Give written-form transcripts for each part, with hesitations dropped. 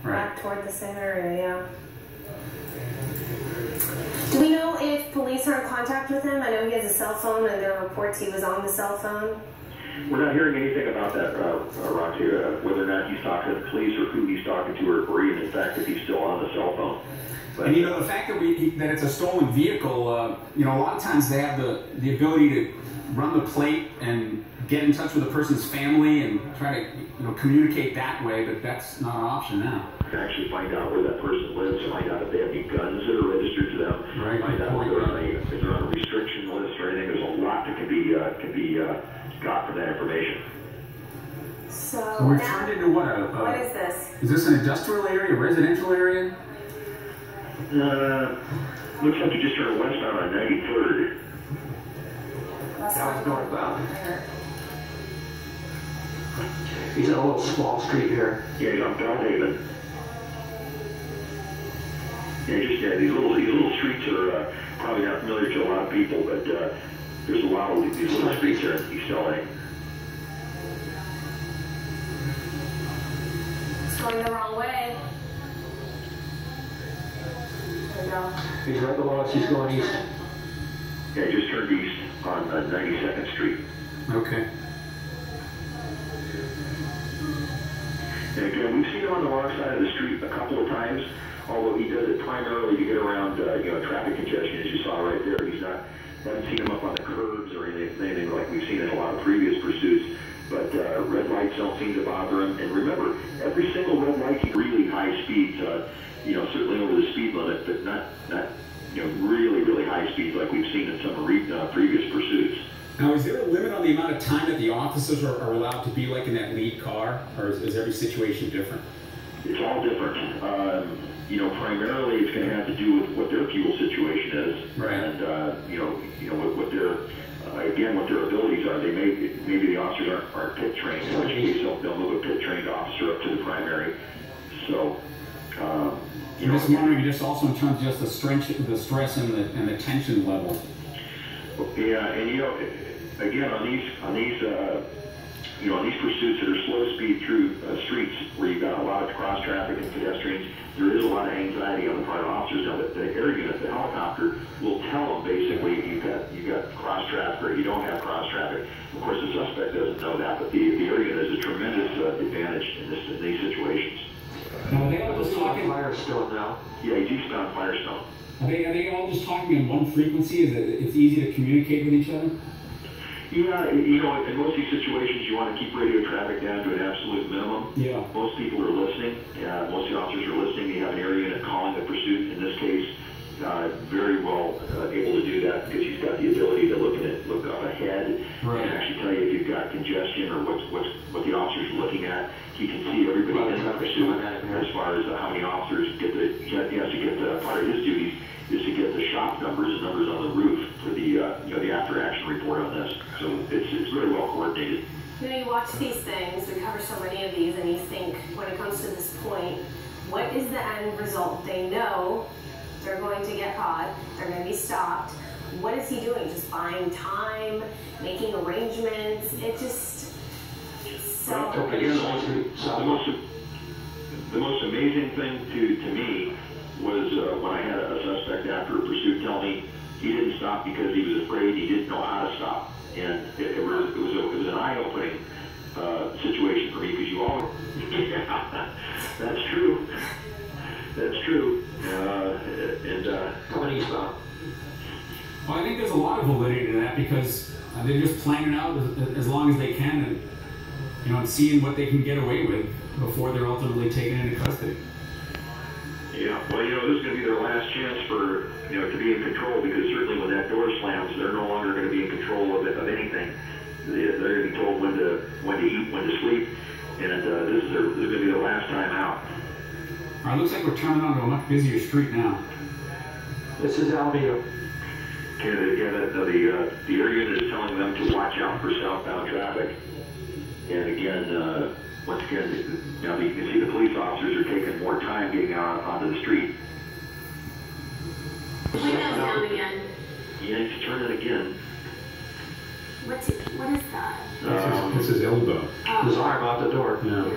back toward the same area, yeah. Do we know if police are in contact with him? I know he has a cell phone, and there are reports he was on the cell phone. We're not hearing anything about that, Roxy, whether or not he's talking to the police or who he's talking to, or even, in fact, if he's still on the cell phone. But, and, the fact that that it's a stolen vehicle, a lot of times they have the ability to run the plate and get in touch with the person's family and try to, communicate that way, but that's not an option now. Actually find out where that person lives, find out if they have any guns that are registered to them, right. Find out if they're on a restriction list or anything. There's a lot that can be got from that information. So we've turned into what is this? Is this an industrial area, residential area? Looks like you just turned westbound on 93rd. That was northbound. He's in a little small street here. Yeah, he's on Bellhaven. Yeah, these little streets are probably not familiar to a lot of people, but there's a lot of these little streets here in East LA. It's going the wrong way. There we go. He's right below us. He's going east. Yeah, he just turned east on 92nd Street. Okay. And again, we've seen him on the wrong side of the street a couple of times, although he does it primarily to get around, traffic congestion, as you saw right there. Haven't seen him up on the curbs or anything like we've seen in a lot of previous pursuits, but red lights don't seem to bother him. And remember, every single red light, he's really high speeds, certainly over the speed limit, but not really, really high speeds like we've seen in some previous pursuits. Now, is there a limit on the amount of time that the officers are allowed to be like in that lead car, or is every situation different? It's all different. Primarily it's going to have to do with what their fuel situation is, right. And what their abilities are. Maybe the officers aren't pit trained, in which case they'll move a pit trained officer up to the primary. So, I'm just wondering, just also in terms of just the stress and the tension level. Yeah, and again on these pursuits that are slow speed through streets where you've got a lot of cross traffic and pedestrians, there is a lot of anxiety on the part of officers. Now, the air unit, the helicopter, will tell them basically if you've got cross traffic or you don't have cross traffic. Of course, the suspect doesn't know that, but the air unit is a tremendous advantage in these situations. Now, are they all just talking Firestone now? Yeah, he's eastbound Firestone. Are they all just talking in one frequency? Is it's easy to communicate with each other? Yeah, in most of these situations, you want to keep radio traffic down to an absolute minimum. Yeah. Most people are listening. Most of the officers are listening. You have an area unit calling the pursuit. In this case, very well able to do that because he's got the ability to look up ahead, right, and actually tell you if you've got congestion or what the officers are looking at. He can see everybody in the pursuit as far as how many officers get he has to get part of his duties is to get the shop numbers on the roof for the after action report on this. So it's very well coordinated. You watch these things, we cover so many of these, and you think, when it comes to this point, what is the end result? They know they're going to get caught, they're going to be stopped. What is he doing? Just buying time, making arrangements? It just, so... Again, the most amazing thing to me was when I had a suspect after a pursuit tell me he didn't stop because he was afraid, he didn't know how to stop. And it was an eye-opening situation for me because you all... That's true. That's true. Coming eastbound. Well, I think there's a lot of validity to that because they're just planning out as long as they can and seeing what they can get away with before they're ultimately taken into custody. Yeah, well, this is going to be their last chance for, to be in control, because certainly when that door slams, they're no longer going to be in control of anything. They're going to be told when to eat, when to sleep, and this is going to be their last time out. All right, looks like we're turning onto a much busier street now. This is Alameda. The air unit is telling them to watch out for southbound traffic. And again, once again, now you can see the police officers are taking more time getting out onto the street. Point that down again. Yeah, he's turning again. What is that? This is elbow. His arm out the door. Yeah.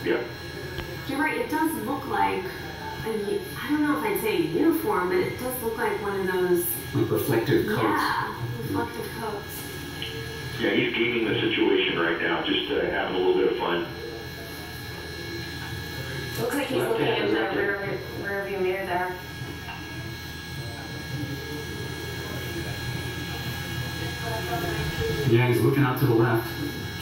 Yep. You're right, it does look like, I don't know if I'd say uniform, but it does look like one of those... Like reflective coats. Yeah, reflective coats. Yeah, he's gaming the situation right now, just having a little bit of fun. Looks like he's looking in the rear view mirror there. Yeah, he's looking out to the left,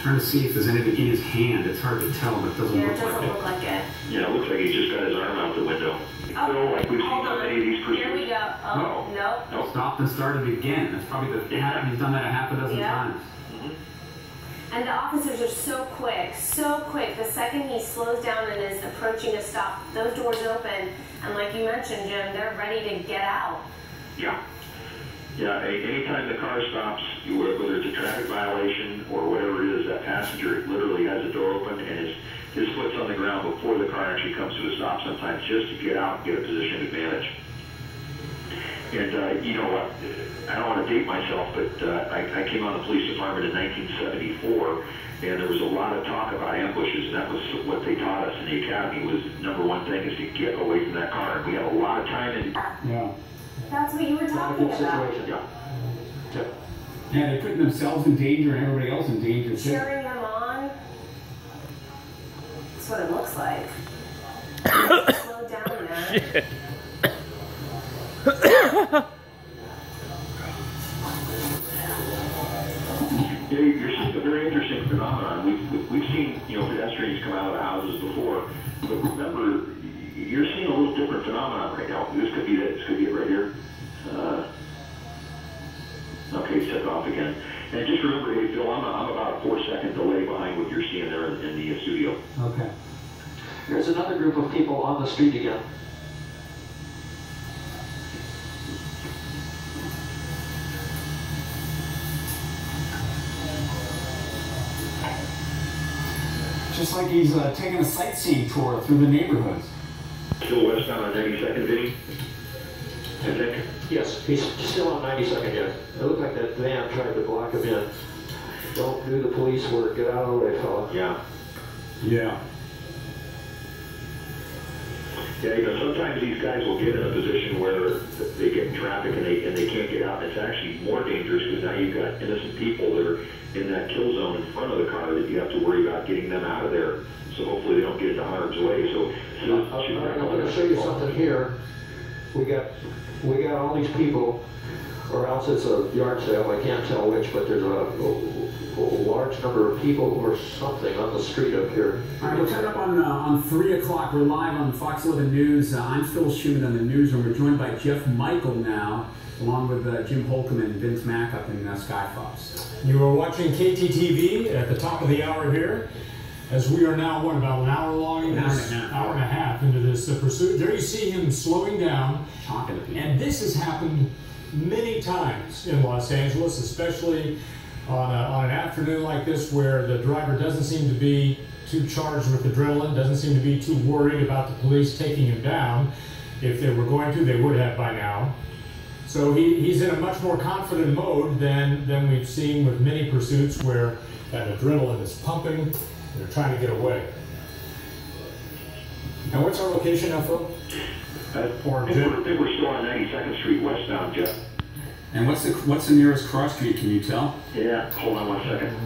trying to see if there's anything in his hand. It's hard to tell, but it doesn't Yeah, look it doesn't like look like it. Yeah, it looks like he just got his arm out the window. Oh, So, like we've seen hold so on. many of these Here we go. Oh, no. it. Stopped and started again. That's probably he's done that a half a dozen Yeah. times. And the officers are so quick, so quick. The second he slows down and is approaching a stop, those doors open, and like you mentioned, Jim, they're ready to get out. Yeah. Yeah, anytime the car stops, whether it's a traffic violation or whatever it is, that passenger literally has the door open and his foot's on the ground before the car actually comes to a stop sometimes, just to get out and get a position of advantage. And you know what, I don't want to date myself, but I came on the police department in 1974, and there was a lot of talk about ambushes, and that was what they taught us in the academy was number one thing is to get away from that car. And we had a lot of time in. Yeah. That's what you were Not a talking good about. situation. Yeah. Yeah, they're putting themselves in danger and everybody else in danger too. Cheering him on. That's what it looks like. Slow down there. Yeah, you're seeing a very interesting phenomenon. We've seen, pedestrians come out of the houses before, but remember, you're seeing a little different phenomenon right now. This could be it. This could be it right here. Okay, set off again. And just remember, hey Phil, I'm about a 4-second delay behind what you're seeing there in the studio. Okay. There's another group of people on the street again. Just like he's taking a sightseeing tour through the neighborhoods. Still westbound on 92nd, Vinny? I think. Yes, he's still on 92nd, yes. It looked like that van tried to block him in. Don't do the police work. Get out of the way, fella. Yeah. Yeah. Yeah, sometimes these guys will get in a position where they get in traffic and they can't get out. It's actually more dangerous because now you've got innocent people that are in that kill zone in front of the car that you have to worry about getting them out of there. So hopefully they don't get into harm's way. So I'm going to show you something here. We got all these people, or else it's a yard sale. I can't tell which, but there's a large number of people or something on the street up here. All right, we're coming up on 3 o'clock. We're live on Fox 11 News. I'm Phil Schuman on the newsroom. We're joined by Jeff Michael now, along with Jim Holcomb and Vince Mack up in Sky Fox. You are watching KTTV at the top of the hour here, as we are now, about an hour long, hour and a half into this pursuit. There you see him slowing down, Talking to people. and this has happened many times in Los Angeles, especially on an afternoon like this where the driver doesn't seem to be too charged with adrenaline, doesn't seem to be too worried about the police taking him down. If they were going to, they would have by now. So he's in a much more confident mode than we've seen with many pursuits where that adrenaline is pumping, they're trying to get away. And what's our location now, Phil? I think we're still on 92nd Street westbound, Jeff. And what's the nearest cross street? Can you tell? Yeah, hold on 1 second.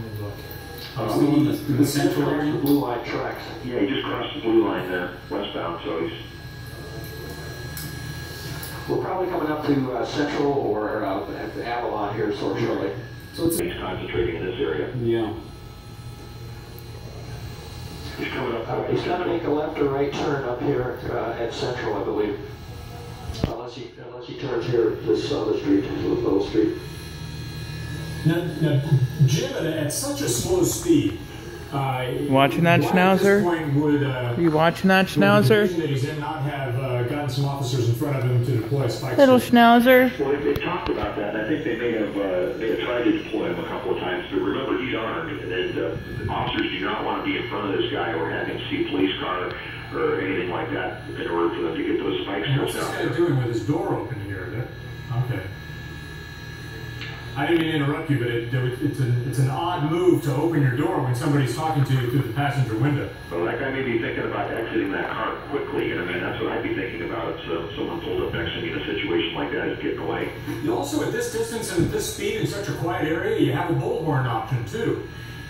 Still in the central The area. blue line tracks. Yeah, he just crossed the blue line there, westbound, so he's... We're probably coming up to Central or Avalon here shortly. So it's He's concentrating in this area. yeah. He's coming up. He's got to make a left or right turn up here at Central, I believe. Unless he turns here this other street, Little Street. Now, Jim, at such a slow speed, Watching that schnauzer? Are you watching that schnauzer? That he's in not have gotten some officers in front of him to deploy spikes. Little schnauzer. Well, they talked about that, and I think they may have tried to deploy him a couple of times. But remember, he's armed, and officers do not want to be in front of this guy or have him see a police car or anything like that in order for them to get those spikes And what's out this guy there. doing with his door open here? Okay. I didn't mean to interrupt you, but it's an odd move to open your door when somebody's talking to you through the passenger window. Well, that guy may be thinking about exiting that car quickly, and I mean, that's what I'd be thinking about if someone pulled up next to me in a situation like that, is getting away. You also, at this distance and at this speed in such a quiet area, you have a bullhorn option too.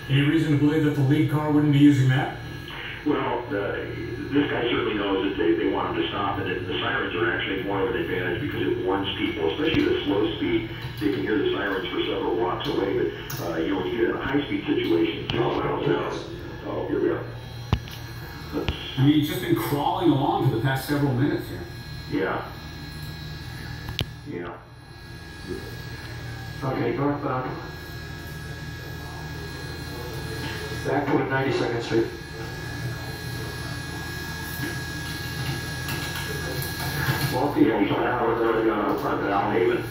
Any reason to believe that the lead car wouldn't be using that? Well, this guy certainly knows that they want him to stop, and the sirens are actually more of an advantage because it warns people, especially at a slow speed. They can hear the sirens for several blocks away, but you know, when you get in a high-speed situation, 6 miles an hour. Oh, here we are. I mean, he's just been crawling along for the past several minutes here. Yeah. Yeah. Okay, northbound. Back toward 92nd Street. More people He's on our road in front of Alhaven.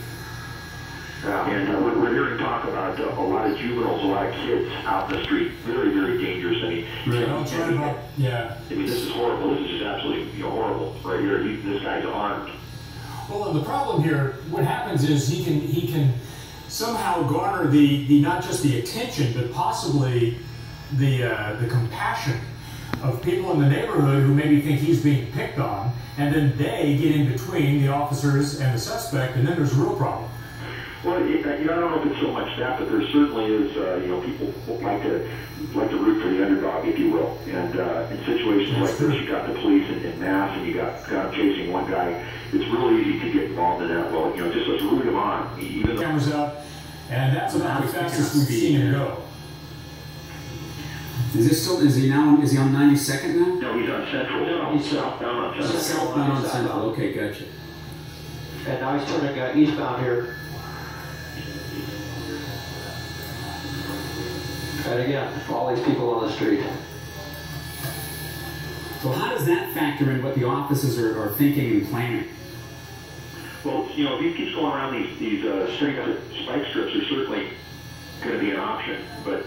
And we're hearing talk about a lot of juveniles, a lot of kids out in the street. Very, very dangerous. I mean, Yeah. I mean, this is horrible. This is just absolutely horrible. Right here, this guy's armed. Well, and the problem here, what happens is he can somehow garner the not just the attention, but possibly the compassion of people in the neighborhood who maybe think he's being picked on, and then they get in between the officers and the suspect, and then there's a real problem. Well, you know, I don't know if it's so much that, but there certainly is, you know, people like to root for the underdog, if you will. And in situations like this, you got the police in mass, and you got chasing one guy. It's really easy to get involved in that. Well, you know, just let's root him on. Even though Cameras out, and that's about the fastest we've seen him go. Is he on 92nd now? No, he's on Central. He's southbound on Central. Southbound on Central. Okay, gotcha. And now he's turning eastbound here. And again, all these people on the street. So how does that factor in what the officers are thinking and planning? Well, you know, if he keeps going around these spike strips are certainly going to be an option. But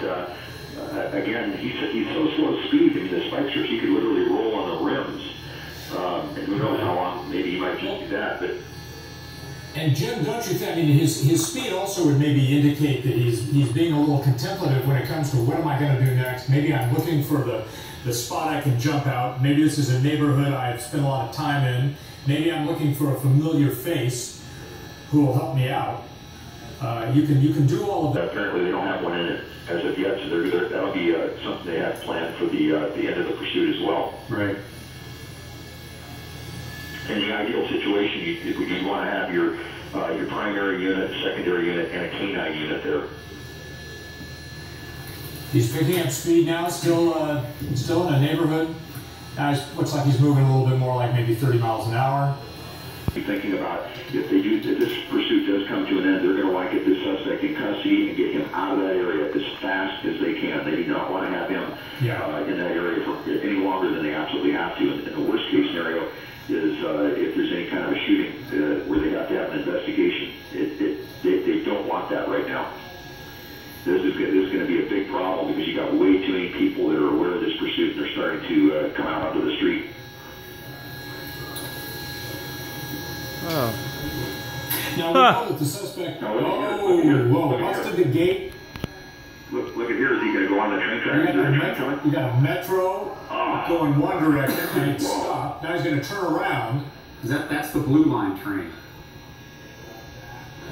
again, he's so slow speed. I mean, the spike strips, he could literally roll on the rims. And who knows how long? Maybe he might just do that. But And Jim, don't you think? I mean, his speed also would maybe indicate that he's being a little contemplative when it comes to what am I going to do next? Maybe I'm looking for the spot I can jump out. Maybe this is a neighborhood I've spent a lot of time in. Maybe I'm looking for a familiar face who will help me out. You can do all of that. Apparently, they don't have one in it as of yet, so that'll be something they have planned for the end of the pursuit as well. Right. In the ideal situation, you'd want to have your primary unit, secondary unit, and a canine unit there. He's picking up speed now, still in a neighborhood. Now looks like he's moving a little bit more, like maybe 30 miles an hour. Be thinking about if this pursuit does come to an end, they're going to want to get this suspect in custody and get him out of that area as fast as they can. They do not want to have him in that area for any longer than they absolutely have to. And the worst case scenario is if there's any kind of a shooting where they have to have an investigation. They don't want that right now. This is going to be a big problem because you got way too many people that are aware of this pursuit and they're starting to come out onto the street. Oh. Now we know that the suspect. Whoa! Busted the gate. Look at here. Is he going to go on the train track? You got a Metro going one direction and it stopped. Now he's going to turn around. That's the Blue Line train.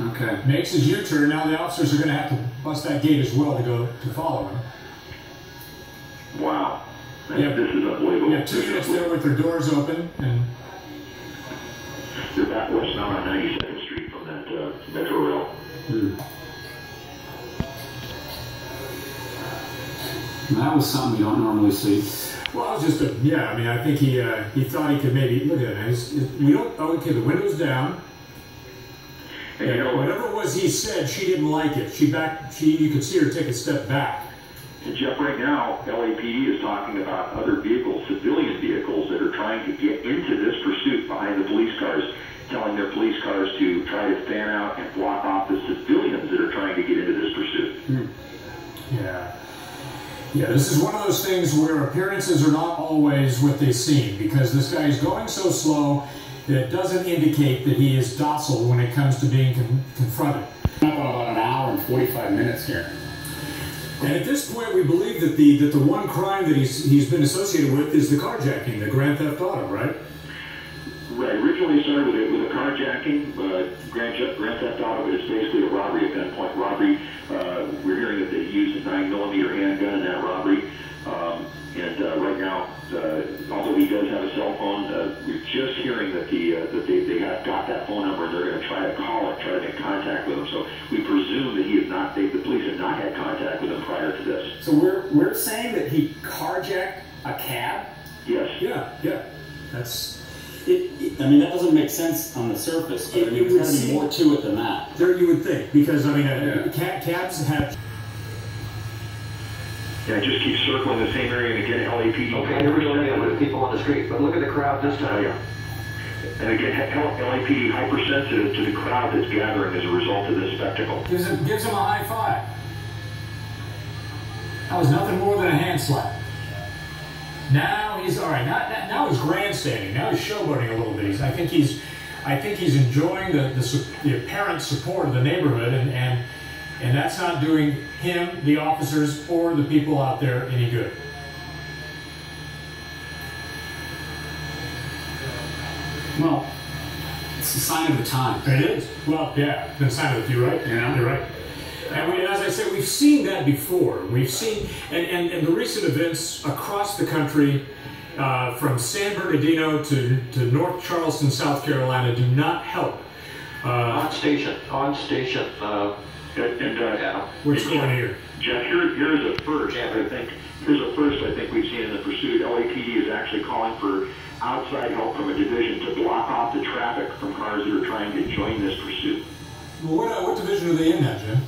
Okay. Makes his U-turn. Now the officers are going to have to bust that gate as well to follow him. Wow. This is unbelievable. Yeah, 2 units there with their doors open and. They're back west now on 92nd Street from that Metro Rail. That was something you don't normally see. Well, it was just I mean, I think he thought he could maybe look at it. We don't. Oh, okay, the window's down. And you know, whatever it was he said, she didn't like it. You could see her take a step back. And Jeff, right now, LAPD is talking about other vehicles, civilian vehicles, that are trying to get into this pursuit behind the police cars, telling their police cars to try to fan out and block off the civilians that are trying to get into this pursuit. Yeah, this is one of those things where appearances are not always what they seem, because this guy is going so slow that it doesn't indicate that he is docile when it comes to being confronted. About an hour and 45 minutes here. And at this point, we believe that the one crime that he's been associated with is the carjacking, the grand theft auto, right? Right. Originally it started with a carjacking, grand theft auto, but it's basically a robbery at that point. Robbery. We're hearing that they used a 9mm handgun in that robbery. Right now, although he does have a cell phone, we're just hearing that they got that phone number and they're going to try to call it, try to make contact with him. So we presume that the police have not had contact with him prior to this. So we're saying that he carjacked a cab? Yes. Yeah. That's. I mean, that doesn't make sense on the surface, but there's got to be more to it than that. There you would think, because, I mean, cabs have... Yeah, just keep circling the same area and again, LAPD. Okay, here we go again with people on the street, but look at the crowd this time. Yeah. And again, LAPD hypersensitive to the crowd that's gathering as a result of this spectacle. Gives him a high five. That was nothing more than a hand slap. Now he's all right. Now he's grandstanding. Now he's showboating a little bit. I think he's enjoying the apparent support of the neighborhood, and that's not doing him, the officers, or the people out there any good. Well, it's a sign of the times. It is. Well, yeah, it's a sign of it. You're right. Yeah. You're right. And as I said, we've seen that before. We've seen, and the recent events across the country, from San Bernardino to North Charleston, South Carolina, do not help. On station. What's going here? Jeff, here's a first. I think we've seen in the pursuit. LAPD is actually calling for outside help from a division to block off the traffic from cars that are trying to join this pursuit. Well, what division are they in now, Jim?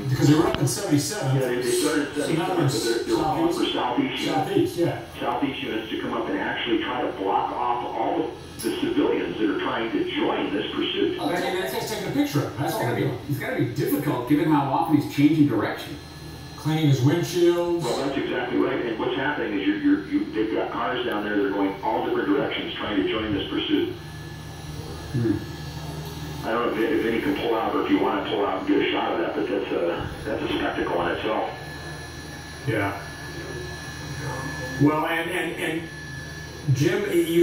Because they were up in 77. Yeah, they started at 77, but they're calling for southeast units. Yeah. Southeast units to come up and actually try to block off all of the civilians that are trying to join this pursuit. Oh, that guy's taking a picture of him. That's all It's got to be difficult given how often he's changing direction. Cleaning his windshields. Well, that's exactly right. And what's happening is they've got cars down there that are going all different directions trying to join this pursuit. I don't know if any can pull out, or if you want to pull out and get a shot of that, but that's a spectacle in itself. Yeah. Well, and Jim, you